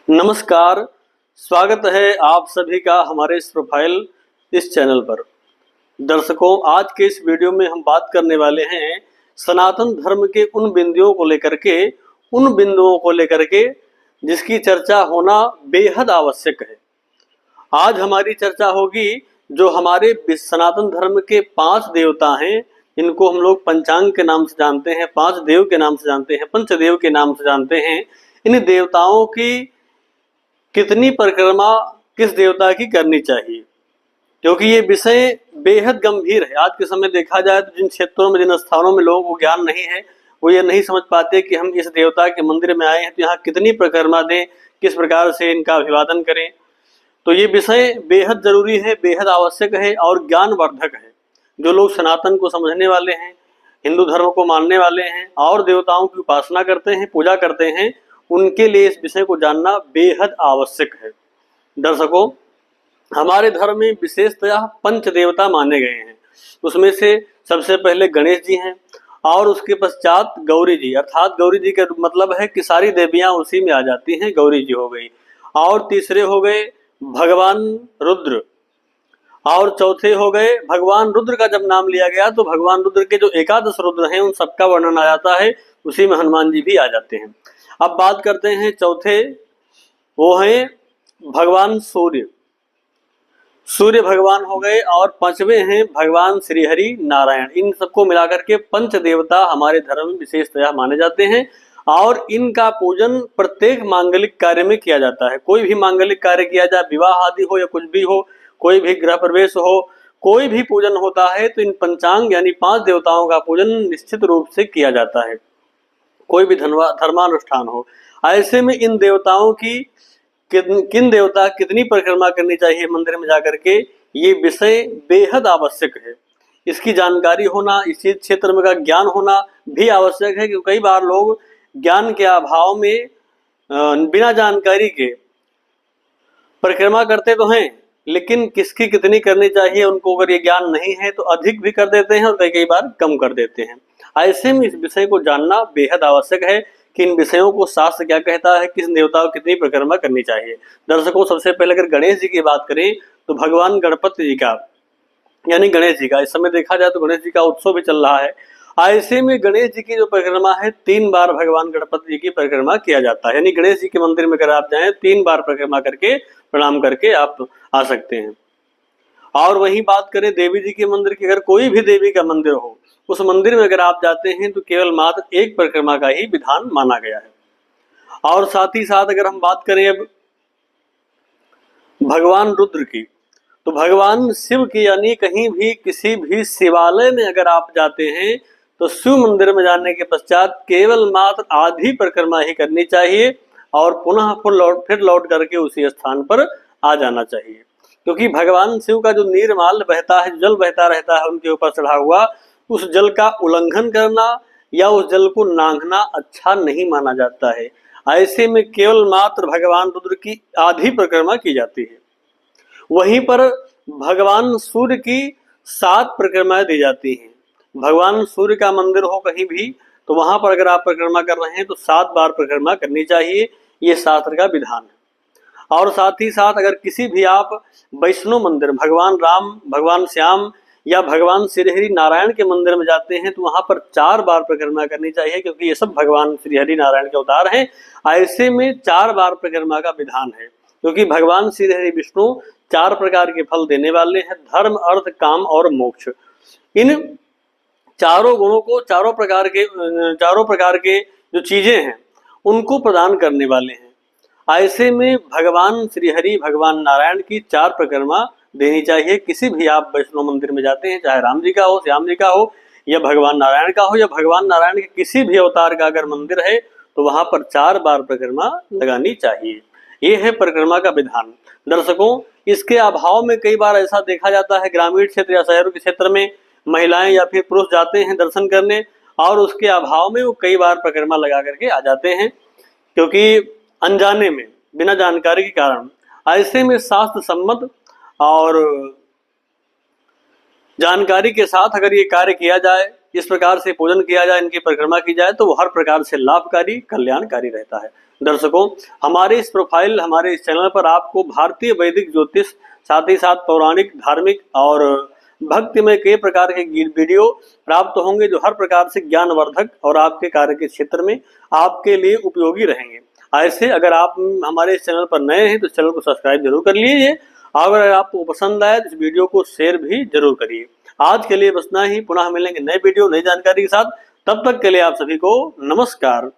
नमस्कार, स्वागत है आप सभी का हमारे इस प्रोफाइल इस चैनल पर। दर्शकों, आज के इस वीडियो में हम बात करने वाले हैं सनातन धर्म के उन बिंदुओं को लेकर के जिसकी चर्चा होना बेहद आवश्यक है। आज हमारी चर्चा होगी जो हमारे सनातन धर्म के 5 देवता हैं, इनको हम लोग पंचांग के नाम से जानते हैं, 5 देव के नाम से जानते हैं, पंचदेव के नाम से जानते हैं। इन देवताओं की कितनी परिक्रमा किस देवता की करनी चाहिए, क्योंकि ये विषय बेहद गंभीर है। आज के समय देखा जाए तो जिन क्षेत्रों में, जिन स्थानों में लोगों को ज्ञान नहीं है, वो ये नहीं समझ पाते कि हम इस देवता के मंदिर में आए हैं तो यहाँ कितनी परिक्रमा दें, किस प्रकार से इनका अभिवादन करें। तो ये विषय बेहद जरूरी है, बेहद आवश्यक है और ज्ञानवर्धक है। जो लोग सनातन को समझने वाले हैं, हिंदू धर्म को मानने वाले हैं और देवताओं की उपासना करते हैं, पूजा करते हैं, उनके लिए इस विषय को जानना बेहद आवश्यक है। दर्शकों, हमारे धर्म में विशेषतः पंच देवता माने गए हैं। उसमें से सबसे पहले गणेश जी हैं और उसके पश्चात गौरी जी, अर्थात गौरी जी का मतलब है कि सारी देवियां उसी में आ जाती हैं, गौरी जी हो गई। और तीसरे हो गए भगवान रुद्र और चौथे हो गए भगवान रुद्र का जब नाम लिया गया तो भगवान रुद्र के जो 11 रुद्र हैं उन सबका वर्णन आ जाता है, उसी में हनुमान जी भी आ जाते हैं। अब बात करते हैं चौथे, वो हैं भगवान सूर्य भगवान हो गए और 5वें हैं भगवान श्री हरि नारायण। इन सबको मिलाकर के पंच देवता हमारे धर्म में विशेषतः माने जाते हैं और इनका पूजन प्रत्येक मांगलिक कार्य में किया जाता है। कोई भी मांगलिक कार्य किया जाए, विवाह आदि हो या कुछ भी हो, कोई भी गृह प्रवेश हो, कोई भी पूजन होता है तो इन पंचांग यानी 5 देवताओं का पूजन निश्चित रूप से किया जाता है। कोई भी धर्मानुष्ठान हो, ऐसे में इन देवताओं की किन देवता कितनी परिक्रमा करनी चाहिए मंदिर में जाकर के, ये विषय बेहद आवश्यक है। इसकी जानकारी होना, इसी क्षेत्र में का ज्ञान होना भी आवश्यक है, क्योंकि कई बार लोग ज्ञान के अभाव में बिना जानकारी के परिक्रमा करते तो हैं, लेकिन किसकी कितनी करनी चाहिए उनको अगर ये ज्ञान नहीं है तो अधिक भी कर देते हैं और कई बार कम कर देते हैं। ऐसे में इस विषय को जानना बेहद आवश्यक है कि इन विषयों को शास्त्र क्या कहता है, किस देवता को कितनी परिक्रमा करनी चाहिए। दर्शकों, सबसे पहले अगर गणेश जी की बात करें तो भगवान गणपति जी का यानी गणेश जी का इस समय देखा जाए तो गणेश जी का उत्सव भी चल रहा है। ऐसे में गणेश जी की जो परिक्रमा है 3 बार भगवान गणपति जी की परिक्रमा किया जाता है। यानी गणेश जी के मंदिर में अगर आप जाएं 3 बार परिक्रमा करके प्रणाम करके आप आ सकते हैं। और वही बात करें देवी जी के मंदिर की, अगर कोई भी देवी का मंदिर हो उस मंदिर में अगर आप जाते हैं तो केवल मात्र 1 परिक्रमा का ही विधान माना गया है। और साथ ही साथ अगर हम बात करें अब भगवान रुद्र की, तो भगवान शिव की यानी कहीं भी किसी भी शिवालय में अगर आप जाते हैं तो शिव मंदिर में जाने के पश्चात केवल मात्र आधी परिक्रमा ही करनी चाहिए और पुनः फिर लौट करके उसी स्थान पर आ जाना चाहिए, क्योंकि भगवान शिव का जो नीरमाल बहता है, जल बहता रहता है उनके ऊपर चढ़ा हुआ, उस जल का उल्लंघन करना या उस जल को नांगना अच्छा नहीं माना जाता है। ऐसे में केवल मात्र भगवान रुद्र की आधी परिक्रमा की जाती है। वहीं पर भगवान सूर्य की 7 परिक्रमाएं दी जाती हैं। भगवान सूर्य का मंदिर हो कहीं भी तो वहां पर अगर आप परिक्रमा कर रहे हैं तो 7 बार परिक्रमा करनी चाहिए, ये शास्त्र का विधान है। और साथ ही साथ अगर किसी भी आप वैष्णव मंदिर, भगवान राम, भगवान श्याम या भगवान श्री हरि नारायण के मंदिर में जाते हैं तो वहां पर 4 बार परिक्रमा करनी चाहिए, क्योंकि ये सब भगवान श्री हरि नारायण के अवतार हैं। ऐसे में 4 बार परिक्रमा का विधान है, क्योंकि भगवान श्री हरि विष्णु 4 प्रकार के फल देने वाले हैं, धर्म, अर्थ, काम और मोक्ष। इन चारों गुणों को, चारों प्रकार के जो चीजें हैं उनको प्रदान करने वाले हैं। ऐसे में भगवान श्री हरि, भगवान नारायण की 4 परिक्रमा देनी चाहिए। किसी भी आप वैष्णव मंदिर में जाते हैं, चाहे राम जी का हो, श्याम जी का हो या भगवान नारायण का हो या भगवान नारायण के किसी भी अवतार का अगर मंदिर है तो वहां पर 4 बार परिक्रमा लगानी चाहिए। ये है परिक्रमा का विधान। दर्शकों, इसके अभाव में कई बार ऐसा देखा जाता है ग्रामीण क्षेत्र या शहरों के क्षेत्र में महिलाएं या फिर पुरुष जाते हैं दर्शन करने और उसके अभाव में वो कई बार परिक्रमा लगा करके आ जाते हैं, क्योंकि अनजाने में, बिना जानकारी के कारण। ऐसे में शास्त्र सम्मत और जानकारी के साथ अगर ये कार्य किया जाए, इस प्रकार से पूजन किया जाए, इनकी परिक्रमा की जाए तो वो हर प्रकार से लाभकारी, कल्याणकारी रहता है। दर्शकों, हमारे इस प्रोफाइल, हमारे इस चैनल पर आपको भारतीय वैदिक ज्योतिष, साथ ही साथ पौराणिक, धार्मिक और भक्ति में कई प्रकार के वीडियो प्राप्त होंगे जो हर प्रकार से ज्ञानवर्धक और आपके कार्य के क्षेत्र में आपके लिए उपयोगी रहेंगे। ऐसे अगर आप हमारे इस चैनल पर नए हैं तो चैनल को सब्सक्राइब जरूर कर लीजिए। अगर आपको पसंद आए तो इस वीडियो को शेयर भी जरूर करिए। आज के लिए बस इतना ही। पुनः मिलेंगे नए वीडियो, नई जानकारी के साथ। तब तक के लिए आप सभी को नमस्कार।